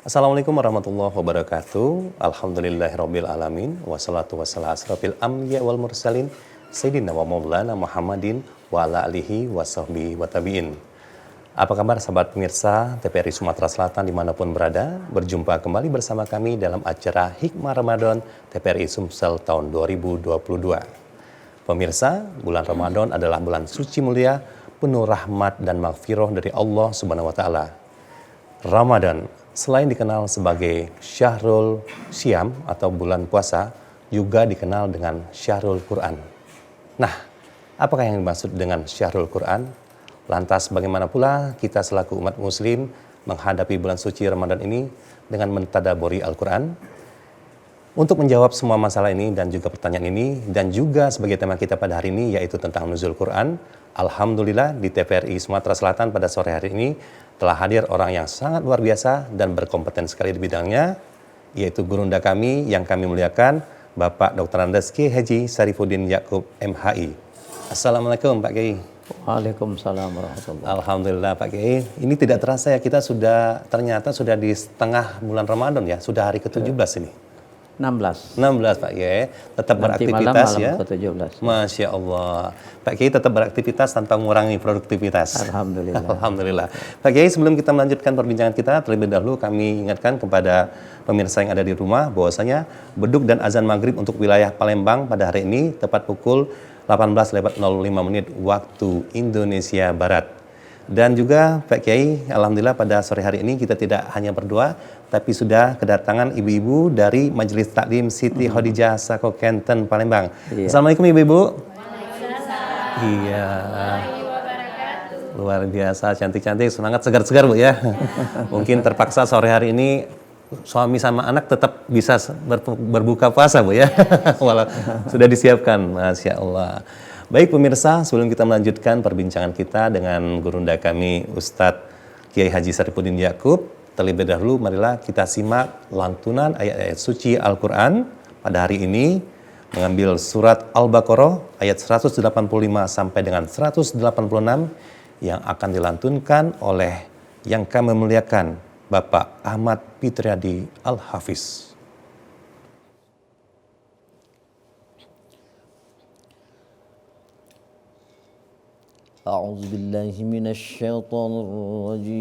Assalamualaikum warahmatullahi wabarakatuh. Alhamdulillahirabbil alamin wassalatu wassalamu asrofil anbiya wal mursalin sayyidina wa maulana Muhammadin wa ala alihi washabbihi wa tabi'in. Apa kabar sahabat pemirsa TVRI Sumatera Selatan dimanapun berada? Berjumpa kembali bersama kami dalam acara Hikmah Ramadan TVRI Sumsel tahun 2022. Pemirsa, bulan Ramadan adalah bulan suci mulia, penuh rahmat dan maghfirah dari Allah Subhanahu wa taala. Ramadan selain dikenal sebagai Syahrul Syam atau bulan puasa, juga dikenal dengan Syahrul Quran. Nah, apakah yang dimaksud dengan Syahrul Quran? Lantas bagaimana pula kita selaku umat muslim menghadapi bulan suci Ramadan ini dengan mentadaburi Al-Quran? Untuk menjawab semua masalah ini dan juga pertanyaan ini dan juga sebagai tema kita pada hari ini yaitu tentang nuzul Quran, alhamdulillah di TVRI Sumatera Selatan pada sore hari ini telah hadir orang yang sangat luar biasa dan berkompeten sekali di bidangnya, yaitu gurunda kami yang kami muliakan, Bapak Dr. Andes Kiai Haji Sarifuddin Yaqub MHI. Assalamualaikum Pak Kiai. Waalaikumsalam warahmatullahi wabarakatuh. Alhamdulillah Pak Kiai. Ini tidak terasa ya, kita ternyata sudah di setengah bulan Ramadan ya, sudah hari ke-17 ini. 16 Pak Kiai, tetap Nanti beraktivitas malam ya. ke-17. Masya Allah. Pak Kiai tetap beraktivitas tanpa mengurangi produktivitas. Alhamdulillah. Alhamdulillah. Pak Kiai, sebelum kita melanjutkan perbincangan kita, terlebih dahulu kami ingatkan kepada pemirsa yang ada di rumah bahwasanya beduk dan azan maghrib untuk wilayah Palembang pada hari ini tepat pukul 18.05 waktu Indonesia Barat. Dan juga Pak Kiai, alhamdulillah pada sore hari ini kita tidak hanya berdua, tapi sudah kedatangan ibu-ibu dari Majelis Taklim Siti Khadijah Sako Kenten Palembang. Iya. Assalamualaikum ibu-ibu. Iya. Luar biasa, cantik-cantik, semangat segar-segar Bu ya. Mungkin terpaksa sore hari ini suami sama anak tetap bisa berbuka puasa Bu ya. Walau sudah disiapkan, Masya Allah. Baik pemirsa, sebelum kita melanjutkan perbincangan kita dengan gurunda kami Ustadz Kiai Haji Sarifuddin Yaqub, terlebih dahulu marilah kita simak lantunan ayat-ayat suci Al-Quran pada hari ini, mengambil surat Al-Baqarah ayat 185 sampai dengan 186 yang akan dilantunkan oleh yang kami muliakan Bapak Ahmad Fitriadi Al-Hafiz. A'udzu billahi minasy syaithanir rajim.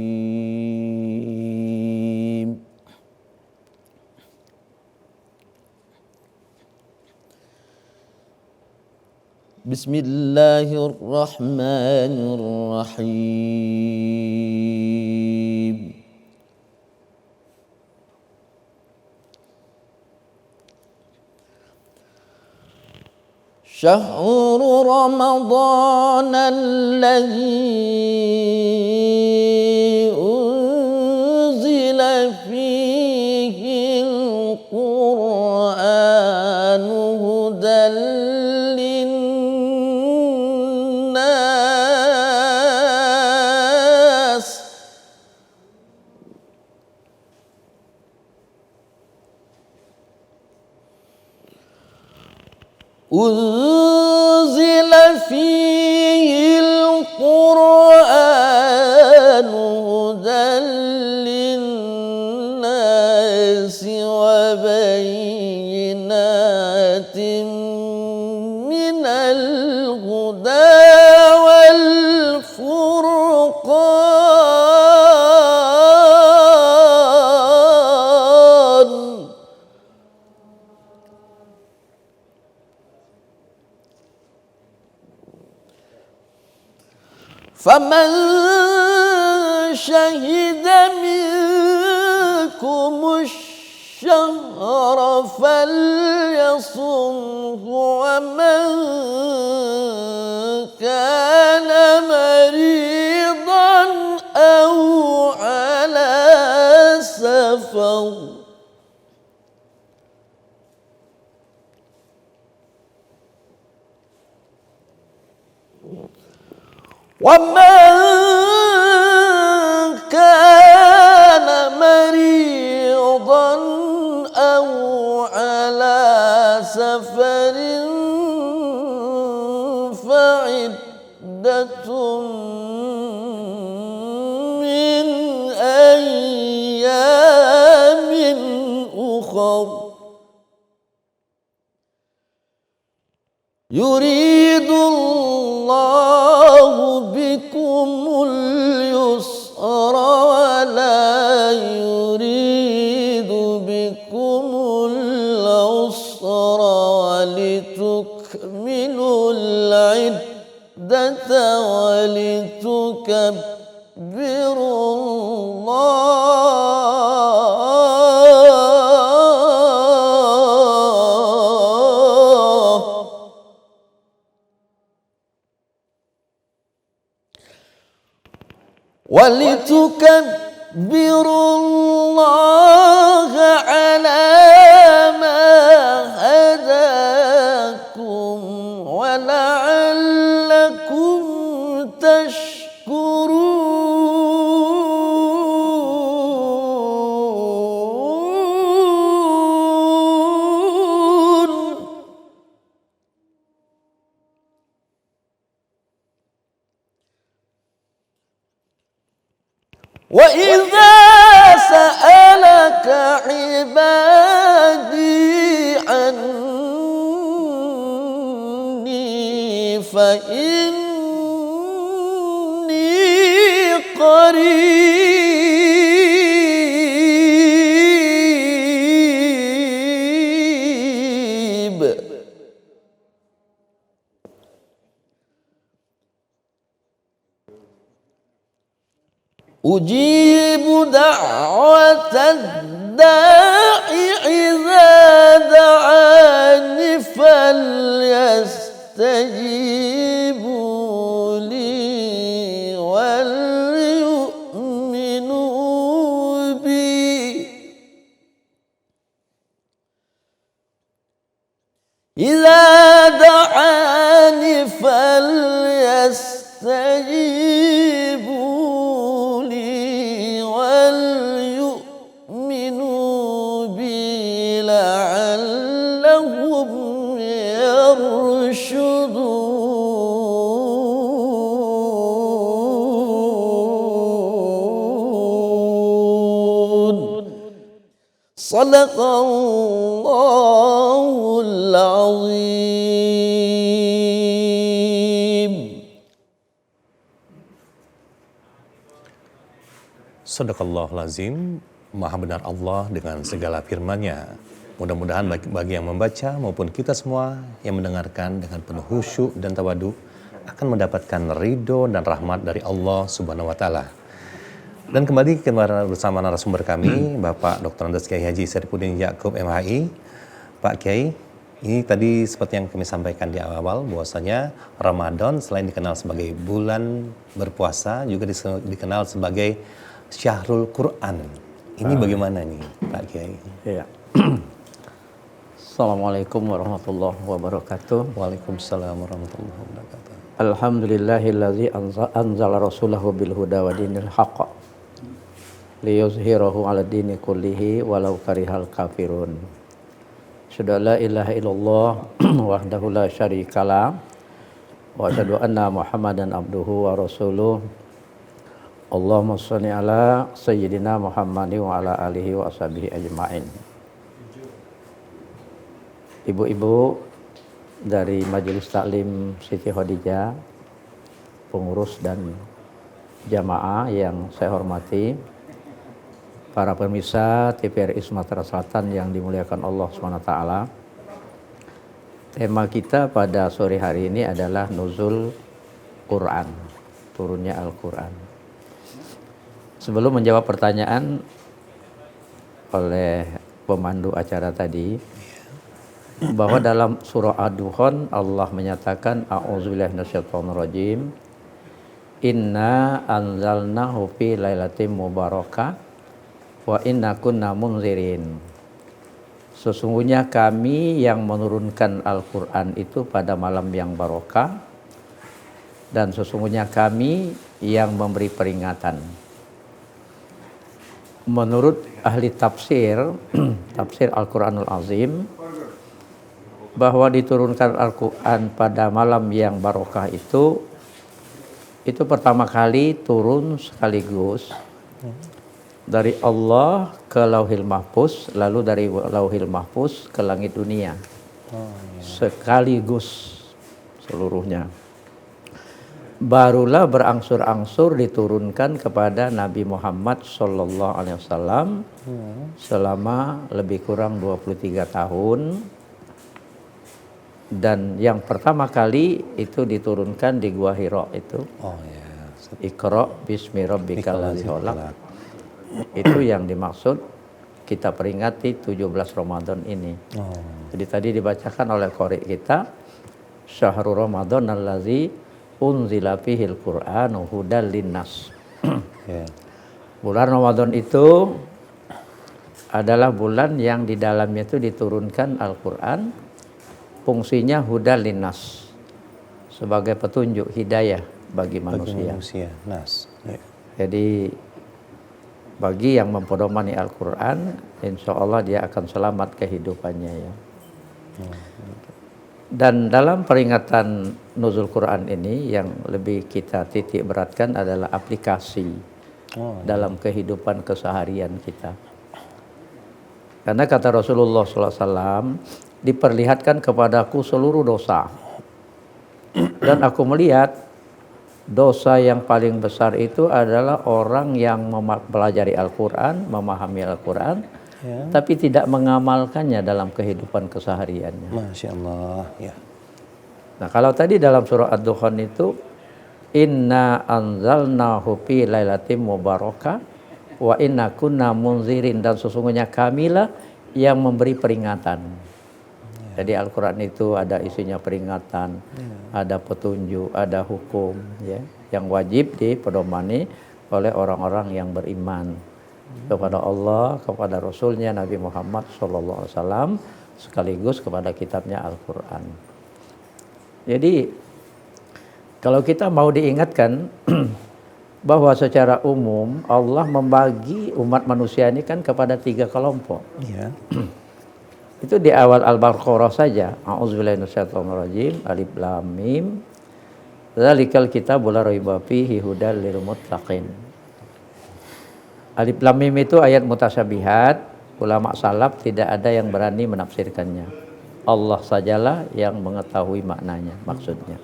Bismillahirrahmanirrahim. شهر رمضان الذي أنزل فيه القرآن هدى للناس أنزل فيه القرآن هدى للناس وبينات من الهدى والفرقان فمن شهد منكم الشهر فليصمه ومن كان مريضا أو على سفر ومن كان مريضا أو على سفر فعدة من أيام yuridullahu bikumul yusra wa la yuridu bikumul usra wa litukmilul iddata wa walitukabbirullah ala ma hadakum wa la'allakum tashkurun. Wa idza sa'alaka ibadi anni fa inni qarib ujibu da'watad da'i idza da'ani falyastajibu li wal yu'minu bi idza da'ani falyastajibu Sadaqallahul azim. Sadaqallahul azim. Maha benar Allah dengan segala firman-Nya. Mudah-mudahan bagi yang membaca maupun kita semua yang mendengarkan dengan penuh khusyuk dan tawadu akan mendapatkan ridho dan rahmat dari Allah Subhanahu wa taala. Dan kembali bersama narasumber kami, Bapak Dr. Andes Kiai Haji Syarifuddin Ya'qub MHI. Pak Kiai, ini tadi seperti yang kami sampaikan di awal, bahwasanya Ramadan selain dikenal sebagai bulan berpuasa, juga dikenal sebagai Syahrul Quran. Ini bagaimana nih, Pak Kiai? Iya. Assalamualaikum warahmatullahi wabarakatuh. Waalaikumsalam warahmatullahi wabarakatuh. Alhamdulillahillazi anzala rasulahu bil huda wa dinil haqq liyuzhirahu 'ala dini kullihi walau karihal kafirun. Asyhadu an la ilaha illallah wahdahu la syarikalah wa asyhadu anna Muhammadan abduhu wa rasuluh. Allahumma shalli ala sayyidina Muhammadin wa ala alihi wa ashabihi ajma'in. Ibu-ibu dari Majelis Taklim Siti Khadijah, pengurus dan jamaah yang saya hormati, para pemirsa TVRI Sumatera Selatan yang dimuliakan Allah SWT. Tema kita pada sore hari ini adalah Nuzul Quran, turunnya Al-Quran. Sebelum menjawab pertanyaan oleh pemandu acara tadi, bahwa dalam surah Ad-Dukhan Allah menyatakan a'udzubillahi minasyaitonirrajim, inna anzalnahu fi lailatin mubarakah wa inna kunna munzirin. Sesungguhnya kami yang menurunkan Al-Quran itu pada malam yang barokah, dan sesungguhnya kami yang memberi peringatan. Menurut ahli tafsir, tafsir Al-Quranul Azim, bahwa diturunkan Al-Quran pada malam yang barokah itu pertama kali turun sekaligus dari Allah ke Lauhil Mahfuz, lalu dari Lauhil Mahfuz ke langit dunia. Sekaligus seluruhnya. Barulah berangsur-angsur diturunkan kepada Nabi Muhammad sallallahu alaihi wasallam selama lebih kurang 23 tahun. Dan yang pertama kali itu diturunkan di Gua Hira itu. Oh ya. Iqra bismi rabbikal ladzi khalaq. Itu yang dimaksud kita peringati 17 Ramadan ini. Oh. Jadi tadi dibacakan oleh qori kita, Syahrul Ramadan allazi unzila fihil Qur'anu hudal linnas. Ya. Bulan Ramadan itu adalah bulan yang di dalamnya itu diturunkan Al-Qur'an, fungsinya hudal linnas, sebagai petunjuk hidayah bagi manusia. Nas. Ya. Jadi bagi yang mempedomani Al-Qur'an, insya Allah dia akan selamat kehidupannya ya. Dan dalam peringatan nuzul Quran ini yang lebih kita titik beratkan adalah aplikasi dalam kehidupan keseharian kita. Karena kata Rasulullah SAW, diperlihatkan kepadaku seluruh dosa. Dan aku melihat dosa yang paling besar itu adalah orang yang mempelajari Al-Quran, memahami Al-Quran, tapi tidak mengamalkannya dalam kehidupan kesehariannya. Masya Allah. Ya. Nah, kalau tadi dalam surah Ad-Dukhan itu, inna anzalnahu fi lailatin mubarakah wa inna kunna munzirin, dan sesungguhnya kamilah yang memberi peringatan. Jadi Al-Quran itu ada isinya peringatan, ada petunjuk, ada hukum ya, yang wajib dipedomani oleh orang-orang yang beriman kepada Allah, kepada Rasulnya Nabi Muhammad SAW, sekaligus kepada kitabnya Al-Quran. Jadi kalau kita mau diingatkan bahwa secara umum Allah membagi umat manusia ini kan kepada 3 kelompok. Ya. Itu di awal Al-Baqarah saja. A'udzubillahi minasyaitonirrajim. Alif Lam Mim. Dzalikal kitabul la raiba fihi hudal lil muttaqin. Alif Lam Mim itu ayat mutasyabihat. Ulama salaf tidak ada yang berani menafsirkannya. Allah sajalah yang mengetahui maknanya, maksudnya.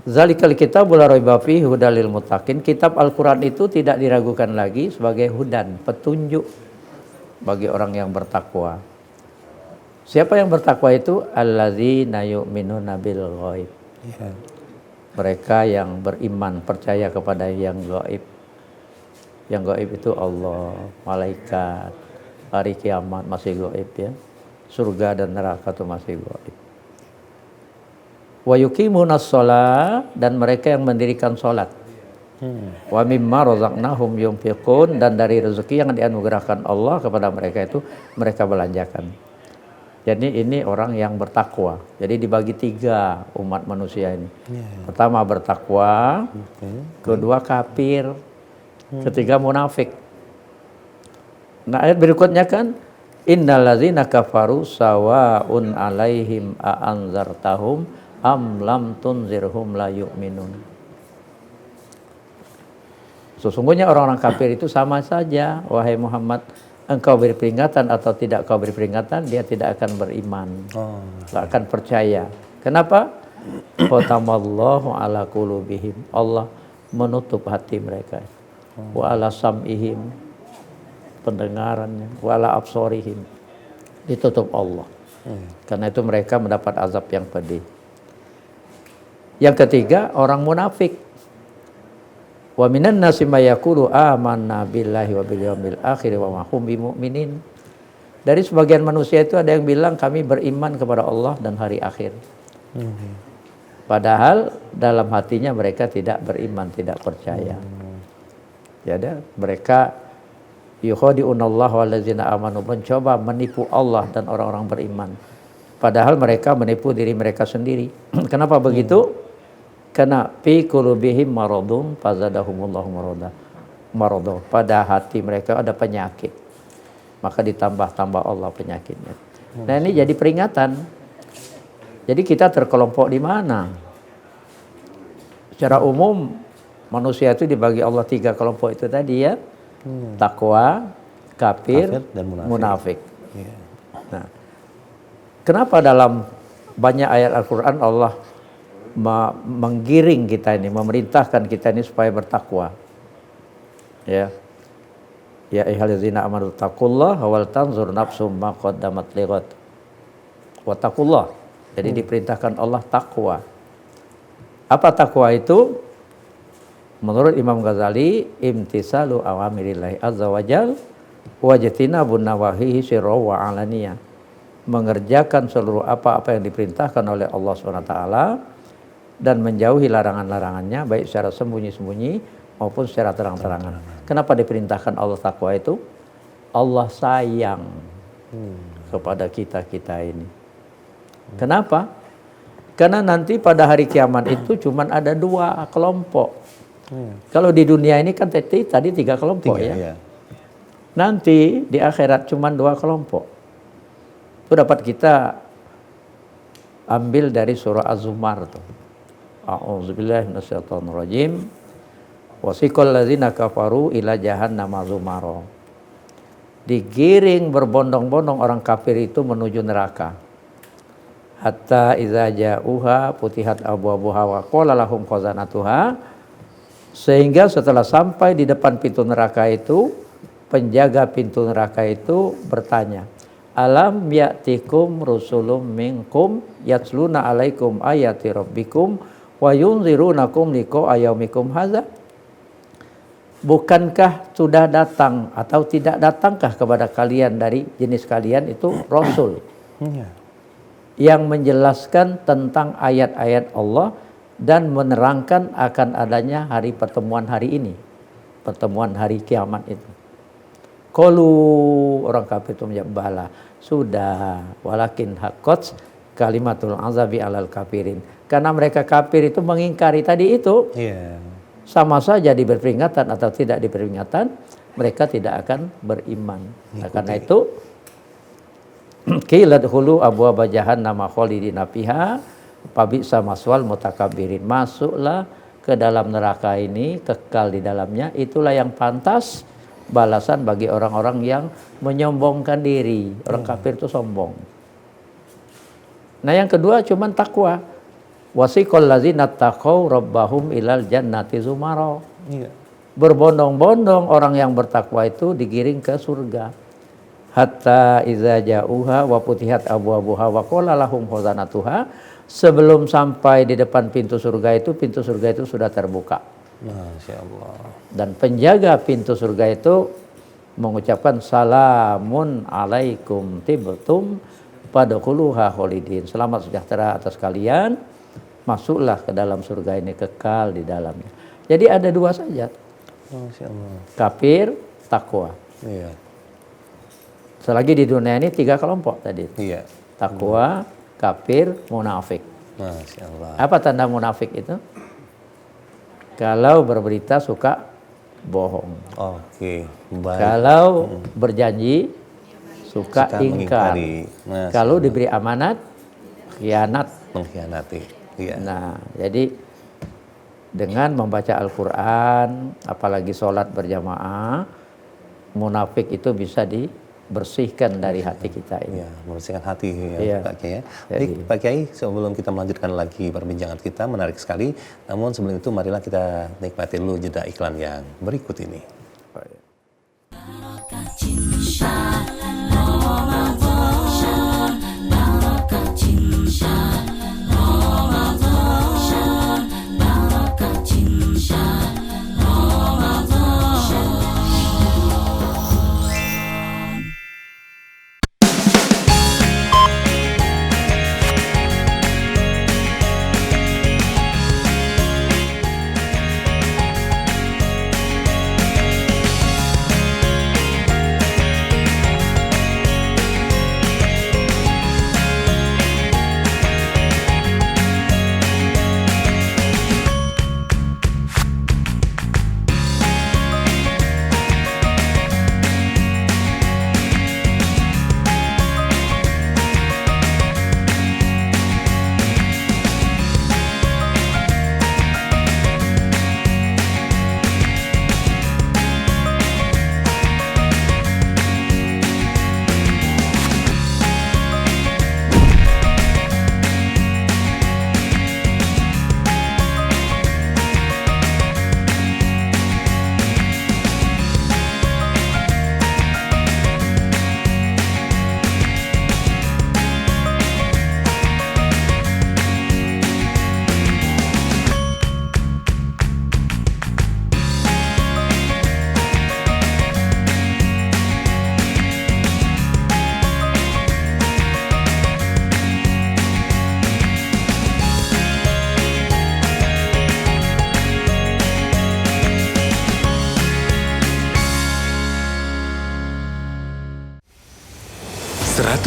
Dzalikal kitabul la raiba fihi hudal lil muttaqin. Kitab Al-Qur'an itu tidak diragukan lagi sebagai hudan, petunjuk bagi orang yang bertakwa. Siapa yang bertakwa itu? Alladzina yu'minuna bil ghaib. Ya. Mereka yang beriman, percaya kepada yang gaib. Yang gaib itu Allah, malaikat, hari kiamat masih gaib ya. Surga dan neraka itu masih gaib. Wa yuqimunas shalah, dan mereka yang mendirikan salat. Wa mimma razaqnahum yunfiqun, dan dari rezeki yang dianugerahkan Allah kepada mereka itu mereka belanjakan. Jadi ini orang yang bertakwa. Jadi dibagi 3 umat manusia ini. Pertama bertakwa, kedua kafir, ketiga munafik. Nah, ayat berikutnya kan innallazina kafaru sawaun alaihim a anzartahum am lam tunzirhum la yu'minun. Sesungguhnya orang-orang kafir itu sama saja, wahai Muhammad, engkau beri peringatan atau tidak kau beri peringatan, dia tidak akan beriman, tidak akan percaya. Kenapa? Khatamallahu ala qulubihim, Allah menutup hati mereka. Wa ala sam'ihim, pendengarannya, wa ala absorihim, ditutup Allah. Karena itu mereka mendapat azab yang pedih. Yang ketiga, orang munafik. Wa minan nasi may yaqulu amanna billahi wa bil yaumil akhir wa ma hum bimumin. Dari sebagian manusia itu ada yang bilang kami beriman kepada Allah dan hari akhir. Padahal dalam hatinya mereka tidak beriman, tidak percaya. Jadi mereka yukhadi'unallaha wallazina amanu, mencoba menipu Allah dan orang-orang beriman. Padahal mereka menipu diri mereka sendiri. Kenapa begitu? Karena fi qulubihim maradun fazadahumullahu marada. Pada hati mereka ada penyakit, maka ditambah-tambah Allah penyakitnya. Nah, ini jadi peringatan. Jadi kita terkelompok di mana? Secara umum manusia itu dibagi Allah 3 kelompok itu tadi ya. Takwa, kafir, dan munafik. Ya. Nah, kenapa dalam banyak ayat Al-Quran Allah menggiring kita ini, memerintahkan kita ini supaya bertakwa. Ya. Ya ayyuhallazina amanu taqullaha wal tanzur nafsum ma qaddamat lighad. Wa taqullah. Jadi diperintahkan Allah takwa. Apa takwa itu? Menurut Imam Ghazali, imtisalu awamirillahi azza wajal wa jatinabun nawahihi sirra wa alaniyah. Mengerjakan seluruh apa-apa yang diperintahkan oleh Allah SWT dan menjauhi larangan-larangannya baik secara sembunyi-sembunyi maupun secara terang-terangan. Kenapa diperintahkan Allah takwa itu? Allah sayang kepada kita ini. Kenapa? Karena nanti pada hari kiamat itu cuma ada 2 kelompok. Kalau di dunia ini kan tadi 3 kelompok ya. Nanti di akhirat cuma 2 kelompok. Itu dapat kita ambil dari surah Az-Zumar tuh. A'udzubillahi minasyaitonirrajim. Wasiqal ladzina kafaru ila jahannama zumara. Digiring berbondong-bondong orang kafir itu menuju neraka. Hatta idza ja'uha putihat abwabuha wa qala lahum khazanatuha. Sehingga setelah sampai di depan pintu neraka itu, penjaga pintu neraka itu bertanya, alam ya'tikum rusulum minkum yatsluna alaikum ayati rabbikum wa yunzirunakum liqa'a yaumikum hadza. Bukankah sudah datang atau tidak datangkah kepada kalian dari jenis kalian itu Rasul yang menjelaskan tentang ayat-ayat Allah dan menerangkan akan adanya hari pertemuan hari ini, pertemuan hari kiamat itu. Qalu, orang kafir itu menjawab, bala, sudah, walakin haqqat kalimatul azabi alal kafirin. Karena mereka kafir itu mengingkari tadi itu. Sama saja diberi peringatan atau tidak diberi peringatan, mereka tidak akan beriman. Nah, karena itu qila dkhulu abwaaba jahannama khalidina fiha fabi'sa maswal mutakabbirin. Masuklah ke dalam neraka ini, kekal di dalamnya, itulah yang pantas balasan bagi orang-orang yang menyombongkan diri. Orang kafir itu sombong. Nah, yang kedua cuman takwa. Wasiqal ladzina taqaw rabbahum ilal jannati zumara. Berbondong-bondong orang yang bertakwa itu digiring ke surga. Hatta idza ja'uha wa putihat abwabuha wa qala lahum khazanatuha. Sebelum sampai di depan pintu surga itu sudah terbuka. Masya Allah. Dan penjaga pintu surga itu mengucapkan salamun alaikum tibtum fadkhuluha khalidin. Selamat sejahtera atas kalian. Masuklah ke dalam surga ini, kekal di dalamnya. Jadi ada 2 saja. Masya Allah. Kafir, takwa. Iya. Selagi di dunia ini 3 kelompok tadi. Iya. Takwa, kafir, munafik. Masya Allah. Apa tanda munafik itu? Kalau berberita suka bohong. Oke, baik. Kalau berjanji suka ingkar. Kalau diberi amanat, khianat. Mengkhianati. Iya. Nah, jadi dengan membaca Al-Quran, apalagi sholat berjamaah, munafik itu bisa dibersihkan dari hati kita ini. Iya, membersihkan hati ya, Iya. Pak Kiai. Baik, Pak Kiai, sebelum kita melanjutkan lagi perbincangan kita, menarik sekali. Namun sebelum itu, marilah kita nikmati dulu jeda iklan yang berikut ini.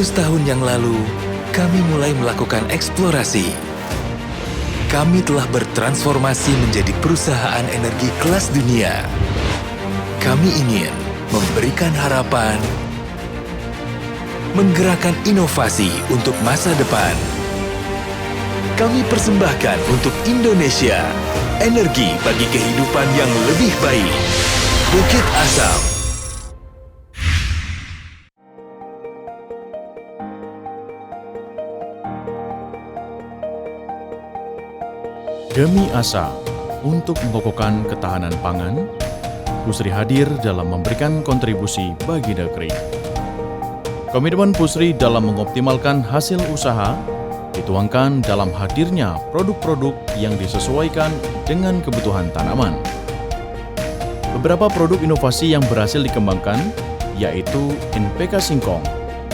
tahun yang lalu, kami mulai melakukan eksplorasi. Kami telah bertransformasi menjadi perusahaan energi kelas dunia. Kami ingin memberikan harapan, menggerakkan inovasi untuk masa depan. Kami persembahkan untuk Indonesia, energi bagi kehidupan yang lebih baik. Bukit Asam. Demi asa, untuk mengokohkan ketahanan pangan, Pusri hadir dalam memberikan kontribusi bagi negeri. Komitmen Pusri dalam mengoptimalkan hasil usaha dituangkan dalam hadirnya produk-produk yang disesuaikan dengan kebutuhan tanaman. Beberapa produk inovasi yang berhasil dikembangkan yaitu NPK Singkong,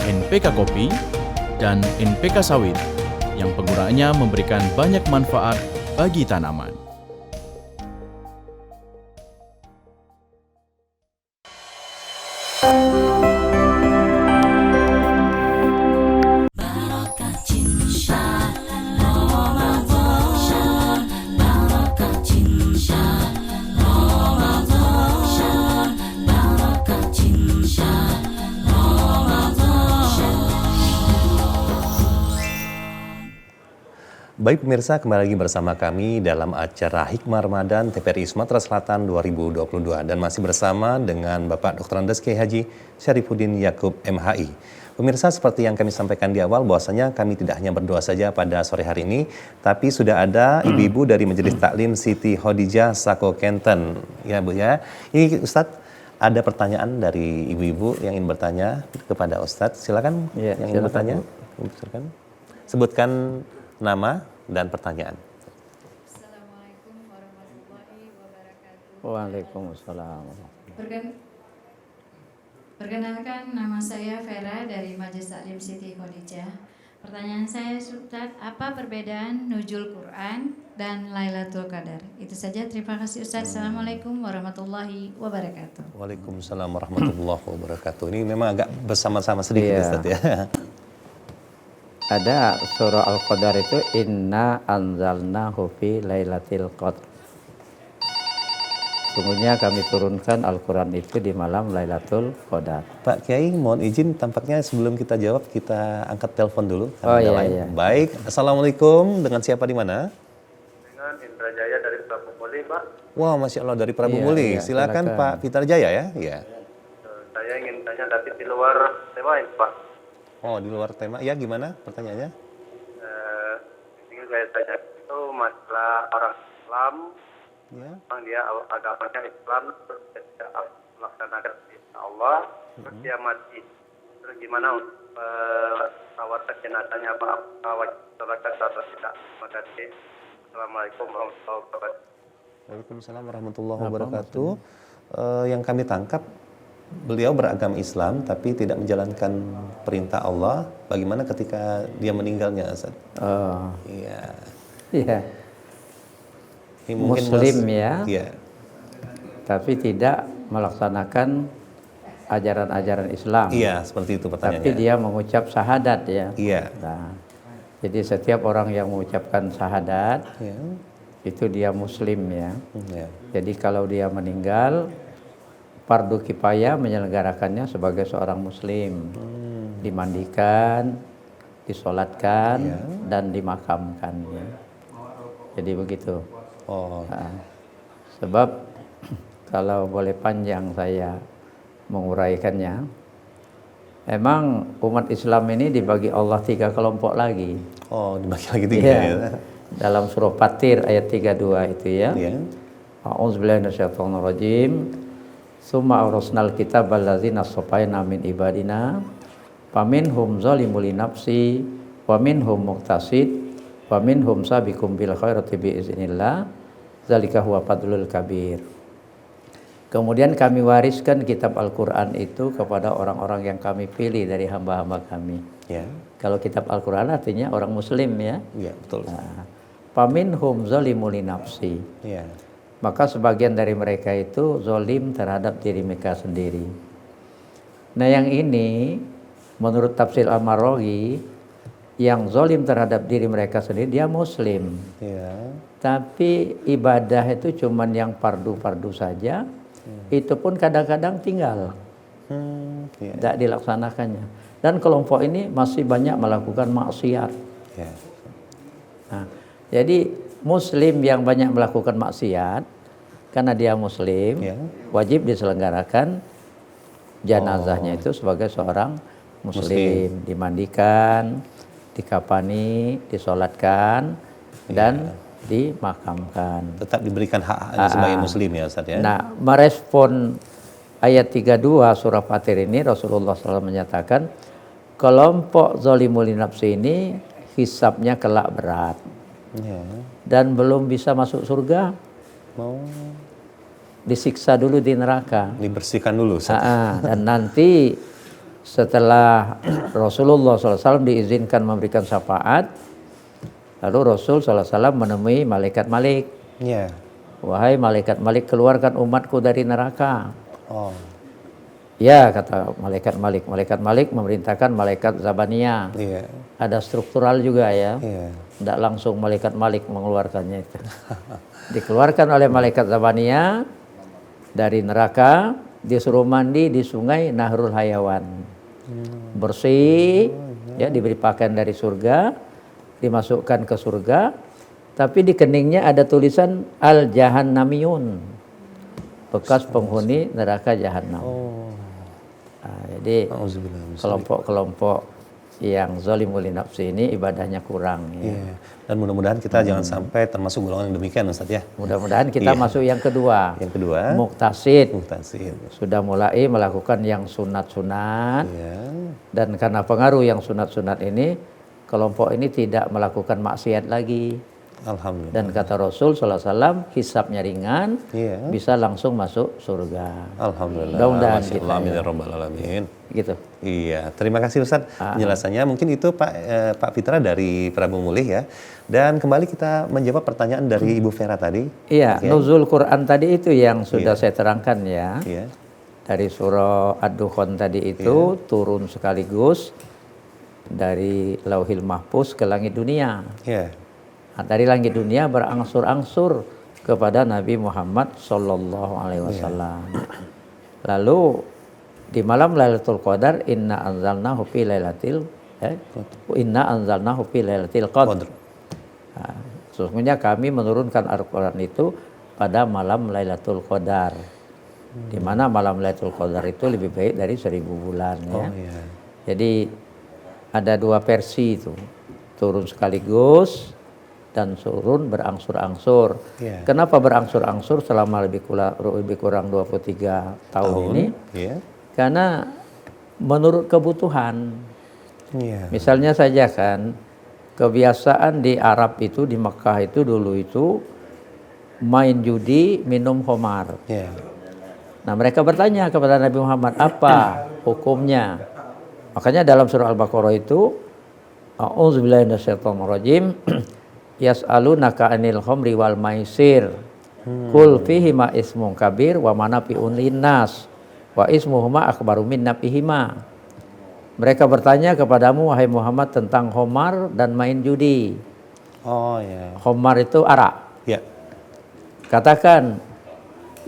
NPK Kopi, dan NPK Sawit yang penggunaannya memberikan banyak manfaat bagi tanaman. Baik pemirsa, kembali lagi bersama kami dalam acara Hikmah Ramadan TPRI Sumatera Selatan 2022 dan masih bersama dengan Bapak Dr. Andes Kiai Haji Syarifuddin Yakub MHI. Pemirsa, seperti yang kami sampaikan di awal bahwasanya kami tidak hanya berdoa saja pada sore hari ini, tapi sudah ada ibu-ibu dari Majelis Taklim Siti Khadijah Sako Kenten. Ya Bu ya. Ini Ustadz, ada pertanyaan dari ibu-ibu yang ingin bertanya kepada Ustadz. Silakan Ya, yang ingin bertanya. Bu. Silakan. Sebutkan nama dan pertanyaan. Assalamualaikum warahmatullahi wabarakatuh. Waalaikumsalam. Perkenalkan, nama saya Vera dari Majelis Taklim Siti Khadijah. Pertanyaan saya, Ustadz, apa perbedaan nuzul Quran dan Lailatul Qadar? Itu saja, terima kasih Ustadz. Assalamualaikum warahmatullahi wabarakatuh. Waalaikumsalam warahmatullahi wabarakatuh. Ini memang agak bersama-sama sedikit Iya. Ustadz ya. Ada surah Al-Qadar itu inna anzalnahu fi lailatul qadar. Sungguhnya kami turunkan Al-Quran itu di malam Lailatul Qadar. Pak Kiai, mohon izin tampaknya sebelum kita jawab kita angkat telepon dulu. Oh, Ada iya, lain. iya. Baik, Assalamualaikum, dengan siapa di mana? Dengan Indra Jaya dari Prabu Muli, Pak. Wah, Masya Allah dari Prabu Iya, Muli. iya, Silakan silakan. Pak Pitar Jaya ya. Iya. Saya ingin tanya tapi di luar tema ini, Pak. Oh, di luar tema. Ya, gimana pertanyaannya? Ingin saya tanya itu masalah orang Islam, Ya. memang dia agamanya Islam, terus dia tidak melaksanakan perintah Allah, terus dia mati. Terus gimana untuk perawatan jenazahnya, Pak? Apakah wajib sholatkan atau tidak? Terima kasih. Assalamualaikum warahmatullahi wabarakatuh. Waalaikumsalam warahmatullahi wabarakatuh. Yang kami tangkap, beliau beragama Islam tapi tidak menjalankan perintah Allah. Bagaimana ketika dia meninggalnya, Ustaz? Oh, Iya. iya. Ini mungkin Muslim ya. Iya. Tapi tidak melaksanakan ajaran-ajaran Islam. Iya, seperti itu Tapi pertanyaannya. dia mengucap syahadat ya. Iya. Nah, jadi setiap orang yang mengucapkan syahadat Iya. itu dia Muslim ya. Iya. Jadi kalau dia meninggal, fardu kifayah menyelenggarakannya sebagai seorang Muslim, dimandikan, disolatkan, Iya. dan dimakamkan. Ya. Jadi begitu. Oh, Nah, sebab kalau boleh panjang saya menguraikannya, emang umat Islam ini dibagi Allah 3 kelompok lagi. oh dibagi lagi tiga Iya. ya. Dalam surah Fatir ayat 32 itu ya. Iya. A'udzubillahi minasyaitonirrajim. Summa awrasnal kitabal ladzina safaina min ibadina faminhum zalimun li nafsi wa minhum muqtasid wa minhum sabiqum bil khairati bi iznillah zalika huwa fadlul kabir. Kemudian kami wariskan kitab Al-Qur'an itu kepada orang-orang yang kami pilih dari hamba-hamba kami. Ya. Kalau kitab Al-Qur'an artinya orang muslim ya. Iya, betul. Nah, faminhum zalimun li nafsi. Iya. Maka sebagian dari mereka itu zolim terhadap diri mereka sendiri. Nah yang ini menurut tafsir Al-Maraghi, yang zalim terhadap diri mereka sendiri dia muslim. Ya. Tapi ibadah itu cuman yang fardu-fardu saja. Itu pun kadang-kadang tinggal. Ya. Tidak dilaksanakannya. Dan kelompok ini masih banyak melakukan maksiat. Ya. Nah, jadi muslim yang banyak melakukan maksiat, karena dia muslim, Ya. wajib diselenggarakan jenazahnya itu sebagai seorang muslim. Dimandikan, dikafani, disolatkan, dan dimakamkan. Tetap diberikan hak sebagai muslim ya Ustaz ya. Nah, merespon ayat 32 surah Fatir ini, Rasulullah SAW menyatakan, kelompok zalimul nafsi ini hisabnya kelak berat. Ya. Dan belum bisa masuk surga, Mau disiksa dulu di neraka. dibersihkan dulu Ustaz. Dan nanti setelah Rasulullah SAW diizinkan memberikan syafaat, lalu Rasul SAW menemui malaikat Malik. Ya. Wahai malaikat Malik, keluarkan umatku dari neraka. Oh. Ya, kata malaikat Malik. Malaikat Malik memerintahkan malaikat Zabaniyah. Iya. Ada struktural juga ya. Iya. Tidak langsung malaikat Malik mengeluarkannya itu. Dikeluarkan oleh malaikat Zabaniyah dari neraka, disuruh mandi di sungai Nahrul Hayawan. Bersih, ya, diberi pakaian dari surga, dimasukkan ke surga, tapi di keningnya ada tulisan Al-Jahannamiyun, bekas penghuni neraka Jahannam. Nah, jadi Auzubillah. kelompok-kelompok yang zalimul nafsi ini ibadahnya kurang. Ya. Iya. Dan mudah-mudahan kita jangan sampai termasuk golongan yang demikian Ustaz ya. Mudah-mudahan kita Iya. masuk yang kedua. Yang kedua, Muqtasid. muhtasid. Sudah mulai melakukan yang sunat-sunat. Iya. Dan karena pengaruh yang sunat-sunat ini, kelompok ini tidak melakukan maksiat lagi. Alhamdulillah. Dan kata Rasul SAW, hisabnya ringan, Iya. bisa langsung masuk surga. Alhamdulillah. Mudah-mudahan Masya kita Allah, amin ya. ya rabbal alamin. Gitu. Iya, terima kasih Ustaz penjelasannya. Mungkin itu Pak Fitra dari Prabu Mulih ya. Dan kembali kita menjawab pertanyaan dari Ibu Vera tadi. Iya, Oke. nuzul Quran tadi itu yang sudah Iya. saya terangkan ya. Iya. Dari surah Ad-Dukhan tadi itu turun sekaligus dari Lauhil Mahfuz ke langit dunia. Iya. Nah, dari langit dunia berangsur-angsur kepada Nabi Muhammad Sallallahu Alaihi Wasallam. Lalu di malam Lailatul Qadar, inna anzalnahu fi lailatil qadr. Nah, sesungguhnya kami menurunkan Al-Quran itu pada malam Lailatul Qadar. Di mana malam Lailatul Qadar itu lebih baik dari 1000 bulan ya. Oh iya. Jadi ada dua versi itu. Turun sekaligus dan turun berangsur-angsur. Iya. Kenapa berangsur-angsur selama lebih kurang 23 tahun ini? Iya. Karena menurut kebutuhan. Iya. Misalnya saja kan, kebiasaan di Arab itu, di Mekah itu dulu itu main judi, minum khamar. Iya. Nah, mereka bertanya kepada Nabi Muhammad, apa hukumnya? Makanya dalam surah Al-Baqarah itu, A'udzubillahi minasyaitonirrajim, yas'alunaka 'anil khamri wal maisir. Qul fihima ismun kabir wa manafi'un linnas wa ismuhuma akbaru min nafihima. Mereka bertanya kepadamu wahai Muhammad tentang khamar dan main judi. Oh iya. Khamar itu arak. Ya. Katakan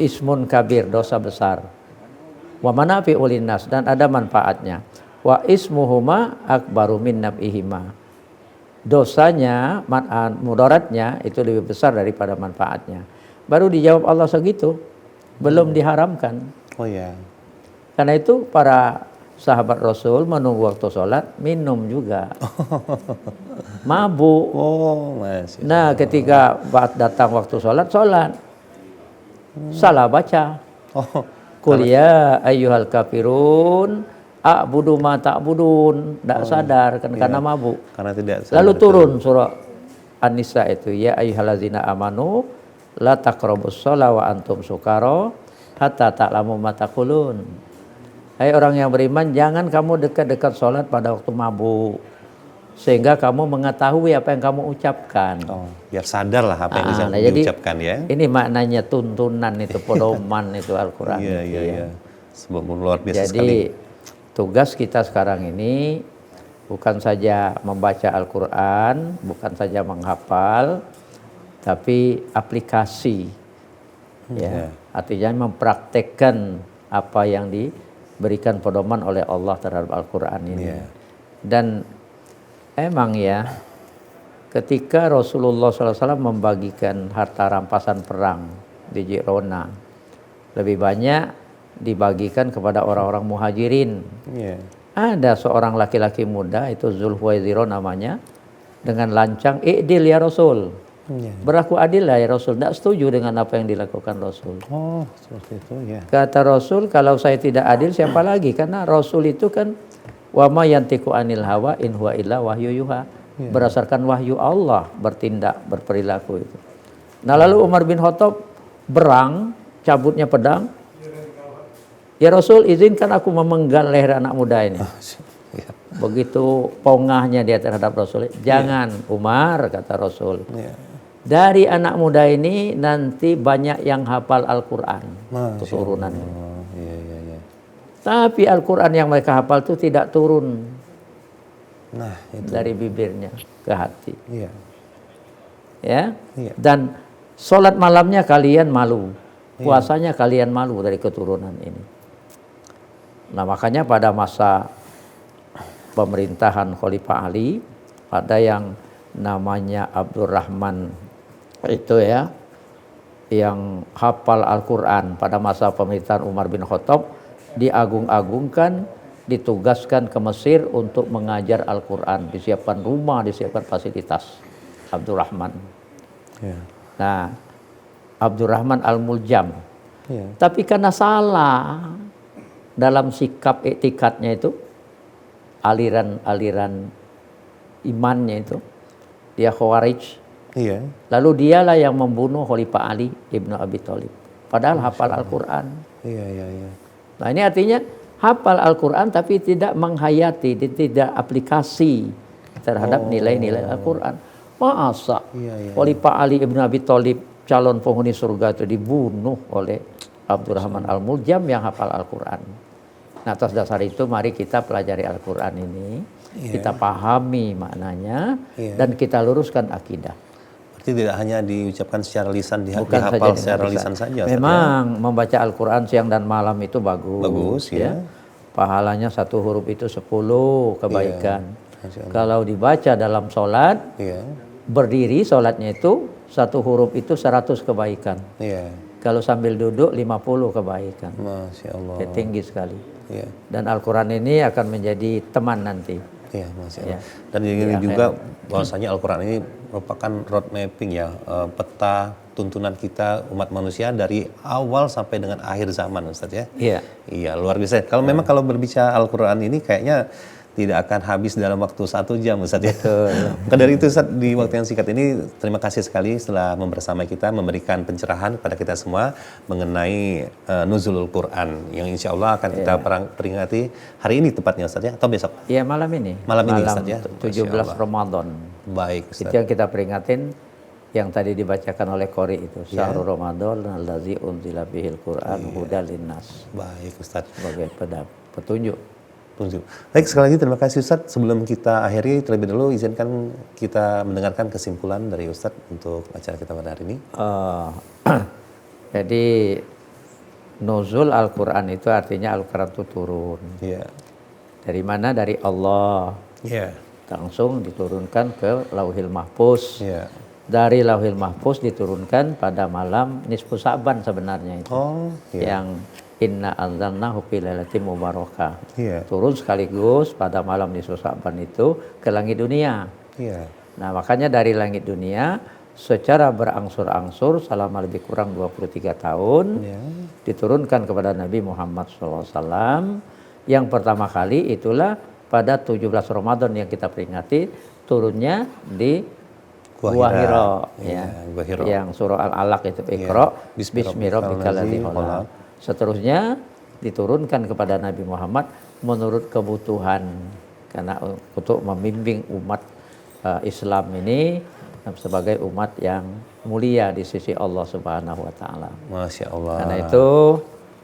ismun kabir, dosa besar. Wa manafi'ul linnas, dan ada manfaatnya. Wa ismuhuma akbaru min nafihima. Dosanya, mudaratnya itu lebih besar daripada manfaatnya. Baru dijawab Allah segitu, belum diharamkan. Oh iya. Karena itu para sahabat Rasul menunggu waktu sholat, minum juga. Mabuk. Oh, masih. Nah, ketika datang waktu sholat, salah baca. Oh. Qul ya ayyuhal kafirun a'budu ma ta'budun. Tidak sadar kan, karena mabuk. Karena tidak sadar. Lalu turun surah An-Nisa itu, ya ayyuhallazina amanu la taqrabus shalah wa antum sukara hatta ta'lamu ma taqulun. Hai orang yang beriman, jangan kamu dekat-dekat sholat pada waktu mabuk, sehingga kamu mengetahui apa yang kamu ucapkan. Oh, biar sadar lah apa yang bisa Nah, jadi diucapkan ya. ini maknanya tuntunan itu, pedoman itu Al-Quran. Iya, itu iya, ya. iya. Sebab luar biasa Jadi sekali. tugas kita sekarang ini bukan saja membaca Al-Quran, bukan saja menghafal, tapi aplikasi. Ya, artinya mempraktekkan apa yang diberikan pedoman oleh Allah terhadap Al-Quran ini. Dan emang ya, ketika Rasulullah SAW membagikan harta rampasan perang di Jirona, lebih banyak dibagikan kepada orang-orang muhajirin. Ada seorang laki-laki muda, itu Zulhuwaiziro namanya, dengan lancang, "I'dil ya Rasul." Berlaku adil lah ya Rasul. Tidak setuju dengan apa yang dilakukan Rasul. Oh, seperti itu ya. Kata Rasul, kalau saya tidak adil siapa lagi? Karena Rasul itu kan wa ma yantiqu anil hawa in huwa illa wahyu yuha. Berdasarkan wahyu Allah bertindak, berperilaku itu. Nah, lalu Umar bin Khattab berang, cabutnya pedang. Ya Rasul, izinkan aku memenggal leher anak muda ini. Begitu pongahnya dia terhadap Rasul. Jangan Umar, kata Rasul. Dari anak muda ini nanti banyak yang hafal Al-Quran. Keturunannya. Tapi Al-Quran yang mereka hafal itu tidak turun dari bibirnya ke hati. Ya. Dan sholat malamnya kalian malu. Puasanya kalian malu dari keturunan ini. Nah, makanya pada masa pemerintahan Khalifah Ali ada yang namanya Abdurrahman itu ya, yang hafal Al-Quran. Pada masa pemerintahan Umar bin Khattab diagung-agungkan, ditugaskan ke Mesir untuk mengajar Al-Quran, disiapkan rumah, disiapkan fasilitas. Abdurrahman. Nah, Abdurrahman Al-Muljam. Tapi karena salah dalam sikap etikatnya itu, aliran imannya itu, dia Khawarij. Lalu dialah yang membunuh Khalifah Ali Ibnu Abi Thalib. Padahal hafal Al-Quran. Nah, ini artinya hafal Al-Quran tapi tidak menghayati, tidak aplikasi terhadap nilai-nilai Al-Quran. Masa Khalifah Ali Ibnu Abi Thalib, calon penghuni surga, itu dibunuh oleh Abdurrahman Al-Muljam yang hafal Al-Quran. Nah, atas dasar itu mari kita pelajari Al-Quran ini, kita pahami maknanya, dan kita luruskan akidah. Berarti tidak hanya diucapkan secara lisan, dihafal secara lisan saja. Memang membaca Al-Quran siang dan malam itu bagus. Ya. Pahalanya 1 huruf itu 10 kebaikan. Kalau dibaca dalam sholat, berdiri sholatnya itu 1 huruf itu 100 kebaikan. Kalau sambil duduk 50 kebaikan. Masya Allah. Tinggi sekali. Dan Al-Quran ini akan menjadi teman nanti. Masya Allah. Dan ini juga bahwasanya Al-Quran ini merupakan road mapping ya, peta tuntunan kita umat manusia dari awal sampai dengan akhir zaman, Ustaz ya. Iya, luar biasa. Kalau memang kalau berbicara Al-Quran ini kayaknya tidak akan habis dalam waktu 1 jam, Ustaz ya. Maka dari itu, Ustaz, di waktu yang singkat ini terima kasih sekali setelah membersamai kita, memberikan pencerahan kepada kita semua mengenai nuzulul Quran yang insya Allah akan kita peringati hari ini tepatnya, Ustaz ya, atau besok? Iya, malam ini. Malam ini, Ustaz ya. 17 Ramadan. Baik, Ustaz. Itu yang kita peringatin, yang tadi dibacakan oleh Qori itu. Syahrul Ramadan allazi unzila bihil Quran hudal linnas. Baik, Ustaz. Sebagai petunjuk. Baik, sekali lagi terima kasih, Ustaz. Sebelum kita akhiri, terlebih dahulu izinkan kita mendengarkan kesimpulan dari Ustaz untuk acara kita pada hari ini. Jadi nuzul Al-Quran itu artinya Al-Quran itu turun. Dari mana? Dari Allah. Langsung diturunkan ke Lauhil Mahfuz. Dari Lauhil Mahfuz diturunkan pada malam nisfu Sa'ban sebenarnya itu. Yang Inna anzalnahu fi lailatin mubarakah. Turun sekaligus pada malam nisfu Sa'ban itu ke langit dunia. Nah, makanya dari langit dunia secara berangsur-angsur selama lebih kurang 23 tahun diturunkan kepada Nabi Muhammad SAW. Yang pertama kali itulah pada 17 Ramadan yang kita peringati, turunnya di Gua Hira, yang surah Al-Alaq itu, Iqra bismi rabbikal ladzi khalaq. Seterusnya diturunkan kepada Nabi Muhammad menurut kebutuhan, karena untuk membimbing umat Islam ini sebagai umat yang mulia di sisi Allah Subhanahu wa taala. Masya Allah. Karena itu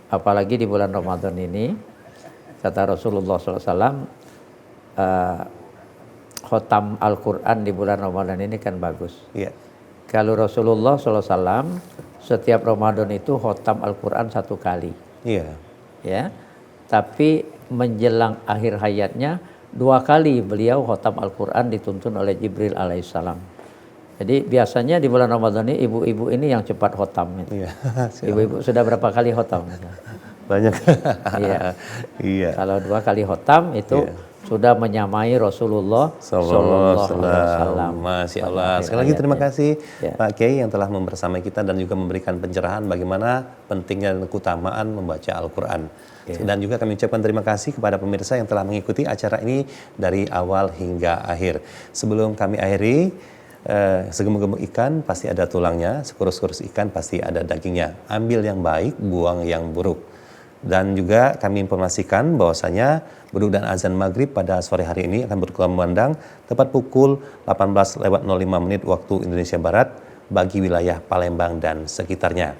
apalagi di bulan Ramadan ini Kata Rasulullah SAW, khotam Al-Quran di bulan Ramadan ini kan bagus. Iya. Kalau Rasulullah SAW setiap Ramadan itu khotam Al-Quran 1 kali. Iya. Ya, tapi menjelang akhir hayatnya 2 kali beliau khotam Al-Quran dituntun oleh Jibril alaihissalam. Jadi biasanya di bulan Ramadan ini ibu-ibu ini yang cepat khotam. Iya. Ibu-ibu sudah berapa kali khotam? Banyak. Iya. Iya. Kalau 2 kali khotam itu sudah menyamai Rasulullah Sallallahu Alaihi Wasallam. Masya Allah. Pada Sekali lagi terima ayatnya. kasih Ya. Pak Kiai yang telah membersamai kita dan juga memberikan pencerahan bagaimana pentingnya dan keutamaan membaca Al-Quran. Dan juga kami ucapkan terima kasih kepada pemirsa yang telah mengikuti acara ini dari awal hingga akhir. Sebelum kami akhiri, segemuk-gemuk ikan pasti ada tulangnya, sekurus-kurus ikan pasti ada dagingnya. Ambil yang baik, buang yang buruk. Dan juga kami informasikan bahwasanya beduk dan azan maghrib pada sore hari ini akan berkumandang tepat pukul 18:05 waktu Indonesia Barat bagi wilayah Palembang dan sekitarnya.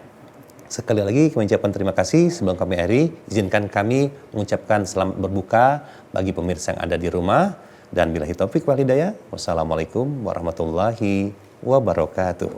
Sekali lagi kami ucapkan terima kasih. Sebelum kami akhiri, izinkan kami mengucapkan selamat berbuka bagi pemirsa yang ada di rumah. Dan billahi taufik wal hidayah. Wassalamualaikum warahmatullahi wabarakatuh.